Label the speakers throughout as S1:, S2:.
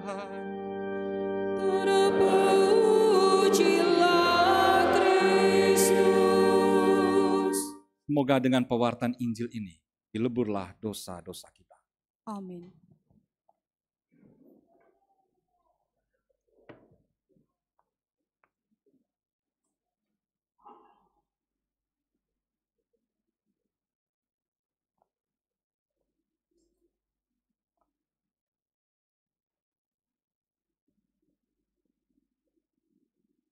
S1: Terpujilah Kristus.
S2: Semoga dengan pewartaan Injil ini dileburlah dosa-dosa kita.
S1: Amin.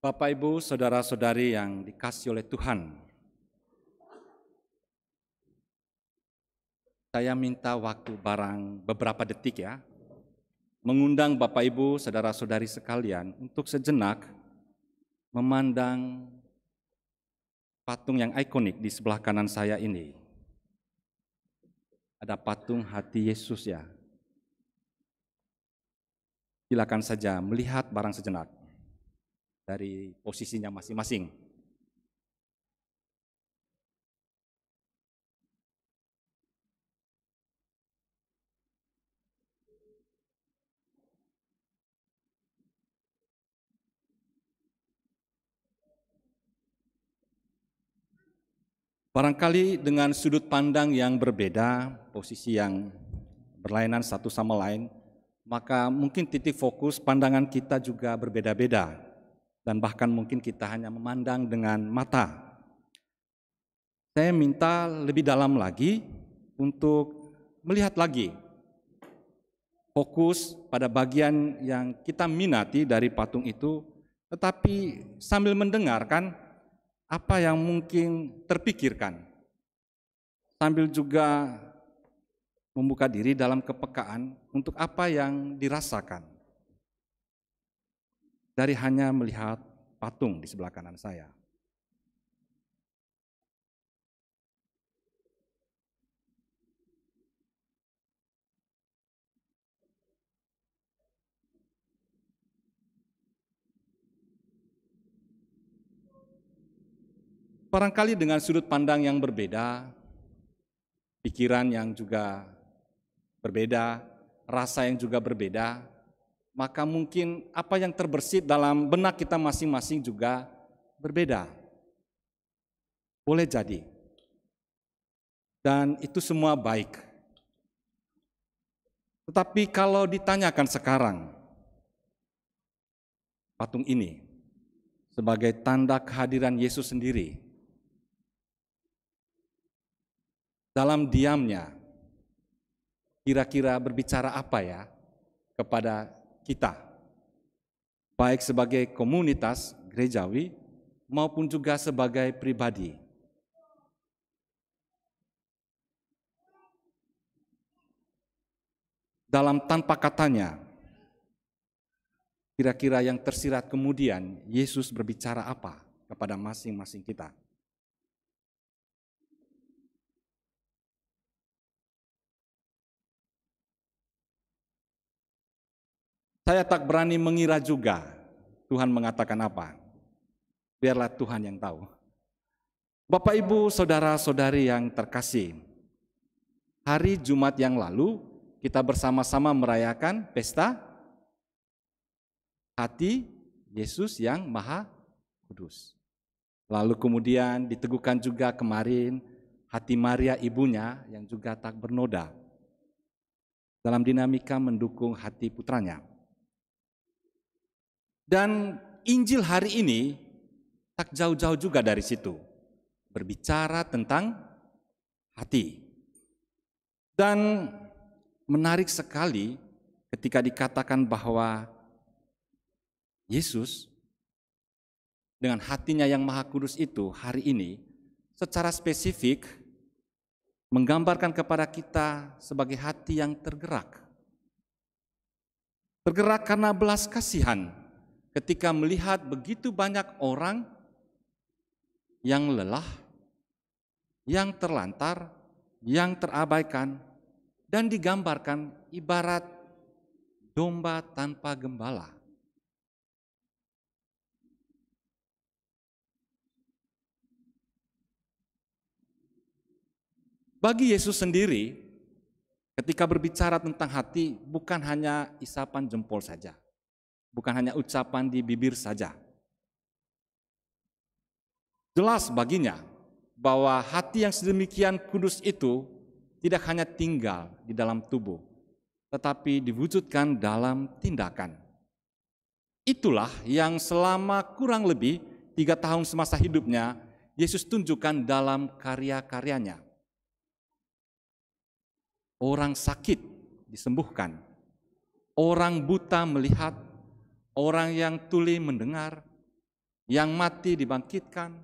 S2: Bapak, Ibu, saudara-saudari yang dikasihi oleh Tuhan, saya minta waktu barang beberapa detik ya, mengundang Bapak, Ibu, saudara-saudari sekalian untuk sejenak memandang patung yang ikonik di sebelah kanan saya ini. Ada patung hati Yesus ya. Silakan saja melihat barang sejenak dari posisinya masing-masing. Barangkali dengan sudut pandang yang berbeda, posisi yang berlainan satu sama lain, maka mungkin titik fokus pandangan kita juga berbeda-beda, dan bahkan mungkin kita hanya memandang dengan mata. Saya minta lebih dalam lagi untuk melihat lagi, fokus pada bagian yang kita minati dari patung itu, tetapi sambil mendengarkan apa yang mungkin terpikirkan, sambil juga membuka diri dalam kepekaan untuk apa yang dirasakan dari hanya melihat patung di sebelah kanan saya. Barangkali dengan sudut pandang yang berbeda, pikiran yang juga berbeda, rasa yang juga berbeda, maka mungkin apa yang terbersit dalam benak kita masing-masing juga berbeda. Boleh jadi. Dan itu semua baik. Tetapi kalau ditanyakan sekarang, patung ini sebagai tanda kehadiran Yesus sendiri, dalam diamnya, kira-kira berbicara apa ya kepada kita, baik sebagai komunitas gerejawi maupun juga sebagai pribadi. Dalam tanpa katanya, kira-kira yang tersirat kemudian Yesus berbicara apa kepada masing-masing kita. Saya tak berani mengira juga Tuhan mengatakan apa. Biarlah Tuhan yang tahu. Bapak, Ibu, saudara-saudari yang terkasih, hari Jumat yang lalu kita bersama-sama merayakan pesta hati Yesus yang Maha Kudus. Lalu kemudian diteguhkan juga kemarin hati Maria ibunya yang juga tak bernoda dalam dinamika mendukung hati putranya. Dan Injil hari ini tak jauh-jauh juga dari situ, berbicara tentang hati. Dan menarik sekali ketika dikatakan bahwa Yesus dengan hatinya yang Maha Kudus itu hari ini secara spesifik menggambarkan kepada kita sebagai hati yang tergerak. Tergerak karena belas kasihan ketika melihat begitu banyak orang yang lelah, yang terlantar, yang terabaikan, dan digambarkan ibarat domba tanpa gembala. Bagi Yesus sendiri, Ketika berbicara tentang hati, bukan hanya isapan jempol saja, bukan hanya ucapan di bibir saja. Jelas baginya bahwa hati yang sedemikian kudus itu tidak hanya tinggal di dalam tubuh, tetapi diwujudkan dalam tindakan. Itulah yang selama kurang lebih 3 tahun semasa hidupnya, Yesus tunjukkan dalam karya-karyanya. Orang sakit disembuhkan, orang buta melihat, orang yang tuli mendengar, yang mati dibangkitkan,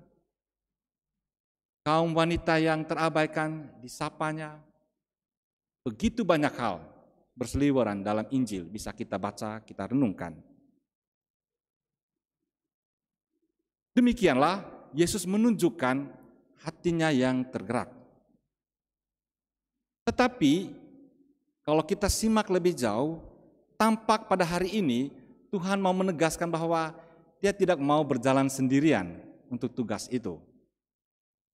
S2: kaum wanita yang terabaikan disapanya. Begitu banyak hal berseliweran dalam Injil bisa kita baca, kita renungkan. Demikianlah Yesus menunjukkan hatinya yang tergerak. Tetapi kalau kita simak lebih jauh, tampak pada hari ini Tuhan mau menegaskan bahwa Dia tidak mau berjalan sendirian untuk tugas itu.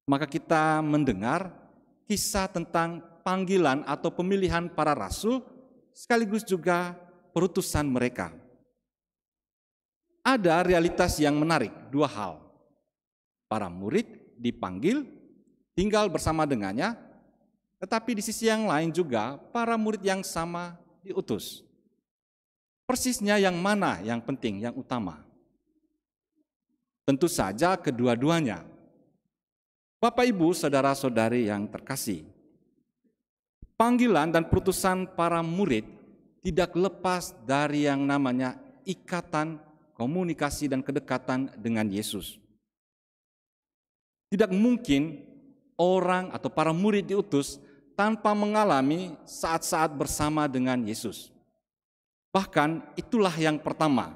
S2: Maka kita mendengar kisah tentang panggilan atau pemilihan para rasul, sekaligus juga perutusan mereka. Ada realitas yang menarik, 2 hal. Para murid dipanggil, tinggal bersama dengannya, tetapi di sisi yang lain juga para murid yang sama diutus. Persisnya yang mana yang penting, yang utama? Tentu saja kedua-duanya. Bapak, Ibu, saudara-saudari yang terkasih, panggilan dan perutusan para murid tidak lepas dari yang namanya ikatan, komunikasi, dan kedekatan dengan Yesus. Tidak mungkin orang atau para murid diutus tanpa mengalami saat-saat bersama dengan Yesus. Bahkan itulah yang pertama,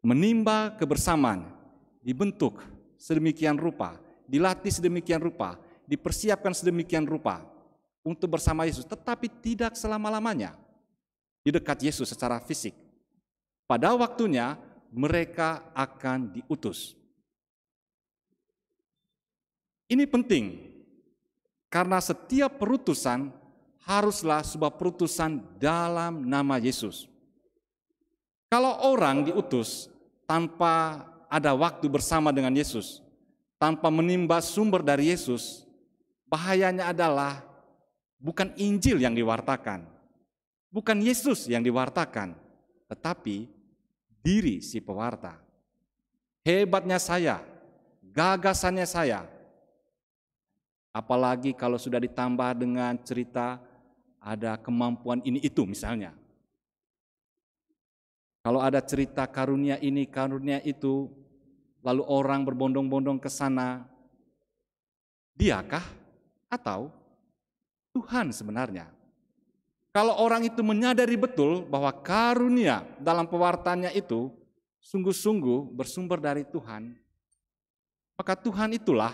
S2: menimba kebersamaan, dibentuk sedemikian rupa, dilatih sedemikian rupa, dipersiapkan sedemikian rupa untuk bersama Yesus, tetapi tidak selama-lamanya di dekat Yesus secara fisik. Pada waktunya mereka akan diutus. Ini penting, karena setiap perutusan haruslah sebuah perutusan dalam nama Yesus. Kalau orang diutus tanpa ada waktu bersama dengan Yesus, tanpa menimba sumber dari Yesus, bahayanya adalah bukan Injil yang diwartakan, bukan Yesus yang diwartakan, tetapi diri si pewarta. Hebatnya saya, gagasannya saya. Apalagi kalau sudah ditambah dengan cerita ada kemampuan ini itu misalnya. Kalau ada cerita karunia ini, karunia itu, lalu orang berbondong-bondong ke sana, diakah atau Tuhan sebenarnya? Kalau orang itu menyadari betul bahwa karunia dalam pewartaannya itu sungguh-sungguh bersumber dari Tuhan, maka Tuhan itulah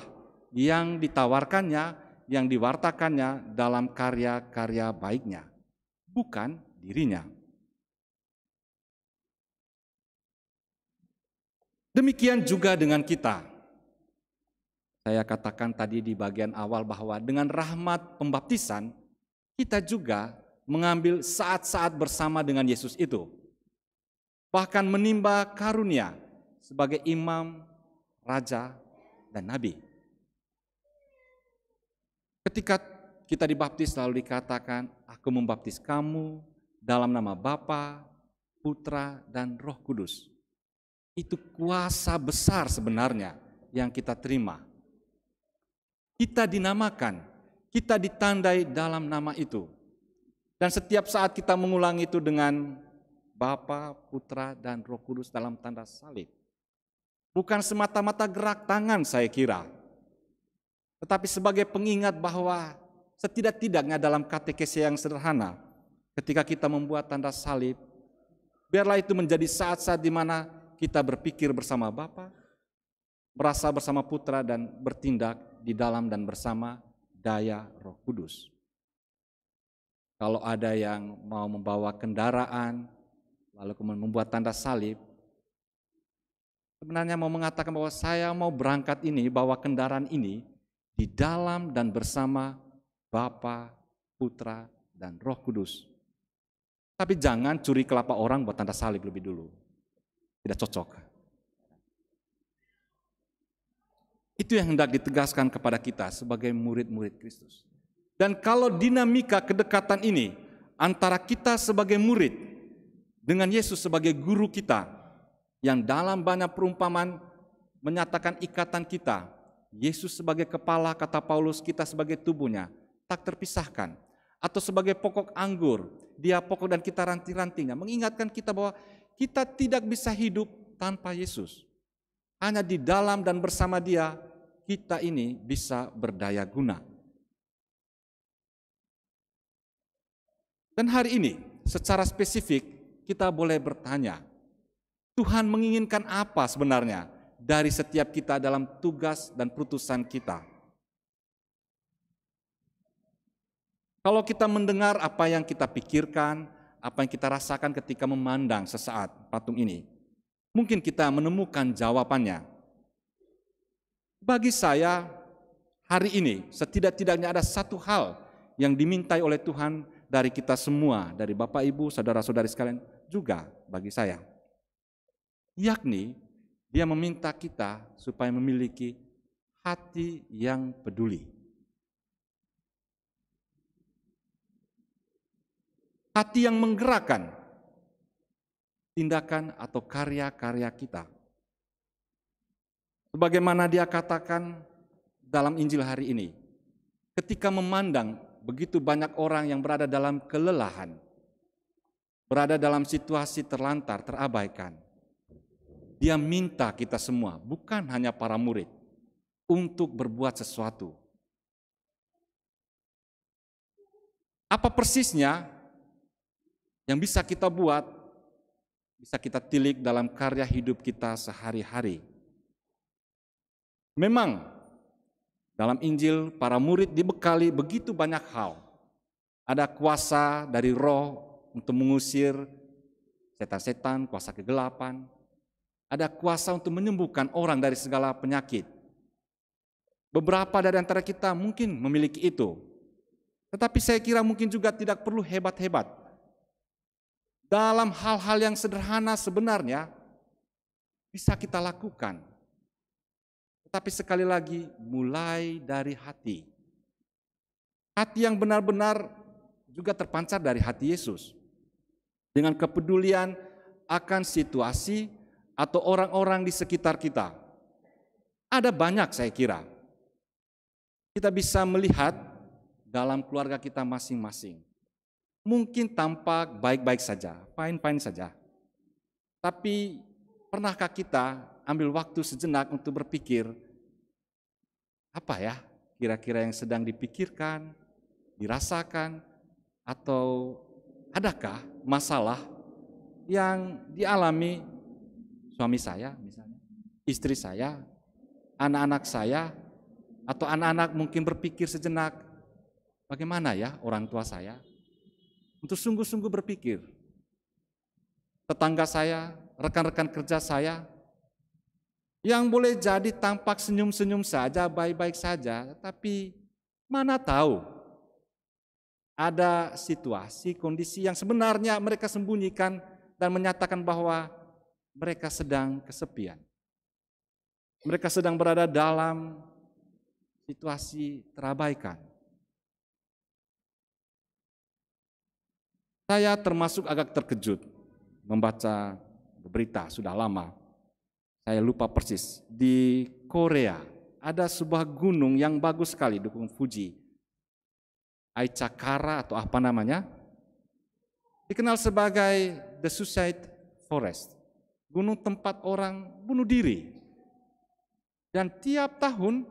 S2: yang ditawarkannya, yang diwartakannya dalam karya-karya baiknya, bukan dirinya. Demikian juga dengan kita. Saya katakan tadi di bagian awal bahwa dengan rahmat pembaptisan, kita juga mengambil saat-saat bersama dengan Yesus itu. Bahkan menimba karunia sebagai imam, raja, dan nabi. Ketika kita dibaptis lalu dikatakan, aku membaptis kamu dalam nama Bapa, Putra, dan Roh Kudus. Itu kuasa besar sebenarnya yang kita terima. Kita dinamakan, kita ditandai dalam nama itu. Dan setiap saat kita mengulangi itu dengan Bapa, Putra, dan Roh Kudus dalam tanda salib. Bukan semata-mata gerak tangan saya kira, tetapi sebagai pengingat bahwa setidak-tidaknya dalam katekese yang sederhana, ketika kita membuat tanda salib, biarlah itu menjadi saat-saat di mana kita berpikir bersama Bapa, merasa bersama Putra, dan bertindak di dalam dan bersama daya Roh Kudus. Kalau ada yang mau membawa kendaraan, lalu kemudian membuat tanda salib, sebenarnya mau mengatakan bahwa saya mau berangkat ini, bawa kendaraan ini, di dalam dan bersama Bapa, Putra, dan Roh Kudus. Tapi jangan curi kelapa orang buat tanda salib lebih dulu. Tidak cocok. Itu yang hendak ditegaskan kepada kita sebagai murid-murid Kristus. Dan kalau dinamika kedekatan ini antara kita sebagai murid dengan Yesus sebagai guru kita, yang dalam banyak perumpamaan menyatakan ikatan kita, Yesus sebagai kepala, kata Paulus, kita sebagai tubuhnya, tak terpisahkan. Atau sebagai pokok anggur, dia pokok dan kita ranting-rantingnya, mengingatkan kita bahwa kita tidak bisa hidup tanpa Yesus. Hanya di dalam dan bersama Dia, kita ini bisa berdaya guna. Dan hari ini, secara spesifik, kita boleh bertanya, Tuhan menginginkan apa sebenarnya dari setiap kita dalam tugas dan putusan kita? Kalau kita mendengar apa yang kita pikirkan, apa yang kita rasakan ketika memandang sesaat patung ini, mungkin kita menemukan jawabannya. Bagi saya, hari ini setidak-tidaknya ada satu hal yang dimintai oleh Tuhan dari kita semua, dari Bapak, Ibu, saudara-saudari sekalian, juga bagi saya. Yakni, Dia meminta kita supaya memiliki hati yang peduli. Hati yang menggerakkan tindakan atau karya-karya kita. Sebagaimana Dia katakan dalam Injil hari ini, ketika memandang begitu banyak orang yang berada dalam kelelahan, berada dalam situasi terlantar, terabaikan, Dia minta kita semua, bukan hanya para murid, untuk berbuat sesuatu. Apa persisnya yang bisa kita buat, bisa kita tilik dalam karya hidup kita sehari-hari? Memang dalam Injil para murid dibekali begitu banyak hal. Ada kuasa dari Roh untuk mengusir setan-setan, kuasa kegelapan. Ada kuasa untuk menyembuhkan orang dari segala penyakit. Beberapa dari antara kita mungkin memiliki itu. Tetapi saya kira mungkin juga tidak perlu hebat-hebat. Dalam hal-hal yang sederhana sebenarnya bisa kita lakukan. Tetapi sekali lagi mulai dari hati. Hati yang benar-benar juga terpancar dari hati Yesus. Dengan kepedulian akan situasi atau orang-orang di sekitar kita. Ada banyak saya kira. Kita bisa melihat dalam keluarga kita masing-masing. Mungkin tampak baik-baik saja, fine-fine saja. Tapi pernahkah kita ambil waktu sejenak untuk berpikir, apa ya kira-kira yang sedang dipikirkan, dirasakan, atau adakah masalah yang dialami suami saya misalnya, istri saya, anak-anak saya, atau anak-anak mungkin berpikir sejenak, bagaimana ya orang tua saya? Untuk sungguh-sungguh berpikir, tetangga saya, rekan-rekan kerja saya, yang boleh jadi tampak senyum-senyum saja, baik-baik saja, tapi mana tahu ada situasi, kondisi yang sebenarnya mereka sembunyikan dan menyatakan bahwa mereka sedang kesepian. Mereka sedang berada dalam situasi terabaikan. Saya termasuk agak terkejut membaca berita sudah lama. Saya lupa persis. Di Korea ada sebuah gunung yang bagus sekali, Gunung Fuji. Aichakara atau apa namanya. Dikenal sebagai The Suicide Forest. Gunung tempat orang bunuh diri. Dan tiap tahun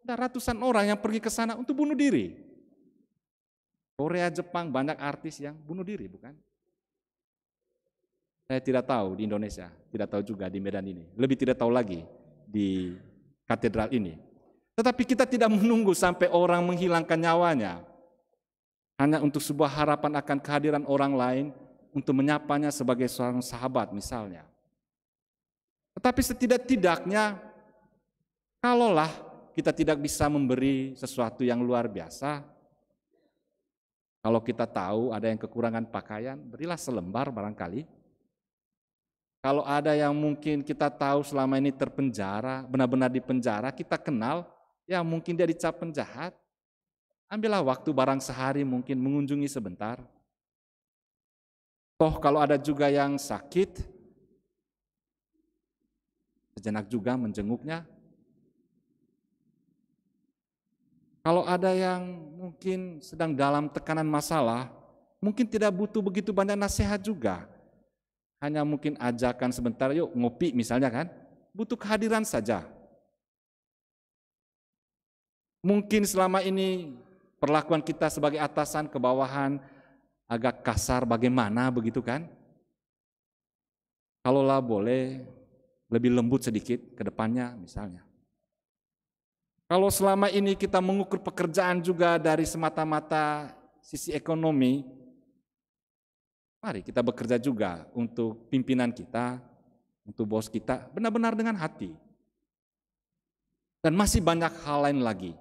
S2: ada ratusan orang yang pergi ke sana untuk bunuh diri. Korea, Jepang, banyak artis yang bunuh diri, bukan? Saya tidak tahu di Indonesia, tidak tahu juga di Medan ini. Lebih tidak tahu lagi di katedral ini. Tetapi kita tidak menunggu sampai orang menghilangkan nyawanya. Hanya untuk sebuah harapan akan kehadiran orang lain untuk menyapanya sebagai seorang sahabat misalnya. Tetapi setidak-tidaknya, kalaulah kita tidak bisa memberi sesuatu yang luar biasa, Kalau kita tahu ada yang kekurangan pakaian, berilah selembar barangkali. Kalau ada yang mungkin kita tahu selama ini terpenjara, benar-benar di penjara, kita kenal, ya mungkin dia dicap penjahat, ambillah waktu barang sehari mungkin mengunjungi sebentar. Toh kalau ada juga yang sakit, sejenak juga menjenguknya. Kalau ada yang mungkin sedang dalam tekanan masalah, mungkin tidak butuh begitu banyak nasihat juga. Hanya mungkin ajakan sebentar, yuk ngopi misalnya kan, butuh kehadiran saja. Mungkin selama ini perlakuan kita sebagai atasan ke bawahan agak kasar bagaimana begitu kan. Kalaulah boleh lebih lembut sedikit ke depannya misalnya. Kalau selama ini kita mengukur pekerjaan juga dari semata-mata sisi ekonomi, mari kita bekerja juga untuk pimpinan kita, untuk bos kita, benar-benar dengan hati. Dan masih banyak hal lain lagi.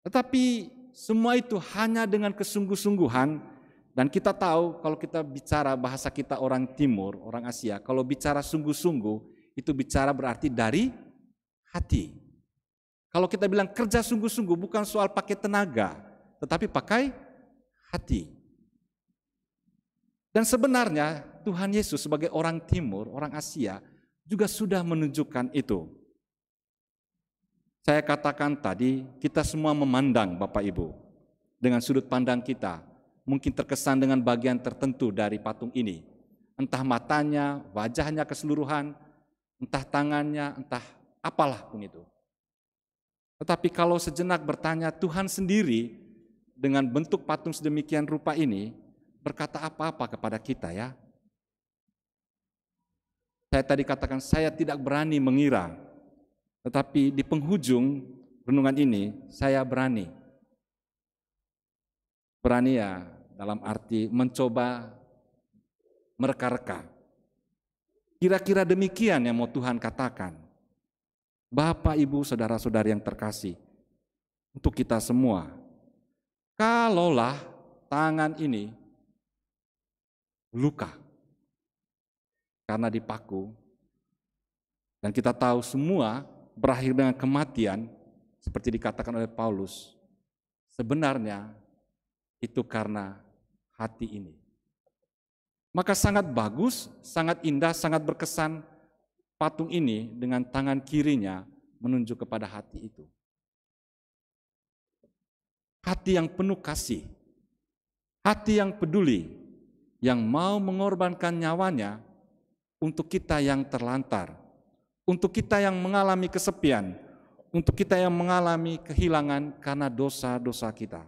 S2: Tetapi semua itu hanya dengan kesungguh-sungguhan, dan kita tahu kalau kita bicara bahasa kita orang Timur, orang Asia, kalau bicara sungguh-sungguh, itu bicara berarti dari hati. Kalau kita bilang kerja sungguh-sungguh bukan soal pakai tenaga, tetapi pakai hati. Dan sebenarnya Tuhan Yesus sebagai orang Timur, orang Asia juga sudah menunjukkan itu. Saya katakan tadi, kita semua memandang Bapak Ibu dengan sudut pandang kita, mungkin terkesan dengan bagian tertentu dari patung ini. Entah matanya, wajahnya keseluruhan, entah tangannya, entah apalah pun itu. Tetapi kalau sejenak bertanya, Tuhan sendiri dengan bentuk patung sedemikian rupa ini berkata apa-apa kepada kita ya. Saya tadi katakan saya tidak berani mengira, tetapi di penghujung renungan ini saya berani. Berani ya dalam arti mencoba mereka-reka. Kira-kira demikian yang mau Tuhan katakan. Bapak, Ibu, saudara-saudari yang terkasih, untuk kita semua, kalaulah tangan ini luka karena dipaku, dan kita tahu semua berakhir dengan kematian, seperti dikatakan oleh Paulus, sebenarnya itu karena hati ini. Maka sangat bagus, sangat indah, sangat berkesan patung ini dengan tangan kirinya menunjuk kepada hati itu. Hati yang penuh kasih, hati yang peduli, yang mau mengorbankan nyawanya untuk kita yang terlantar, untuk kita yang mengalami kesepian, untuk kita yang mengalami kehilangan karena dosa-dosa kita.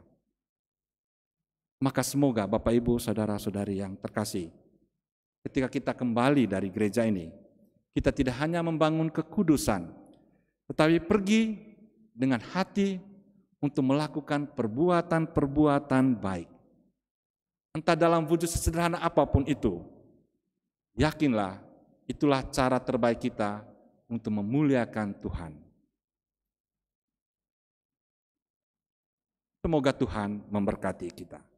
S2: Maka semoga Bapak Ibu saudara-saudari yang terkasih, ketika kita kembali dari gereja ini, kita tidak hanya membangun kekudusan, tetapi pergi dengan hati untuk melakukan perbuatan-perbuatan baik. Entah dalam wujud sesederhana apapun itu, yakinlah itulah cara terbaik kita untuk memuliakan Tuhan. Semoga Tuhan memberkati kita.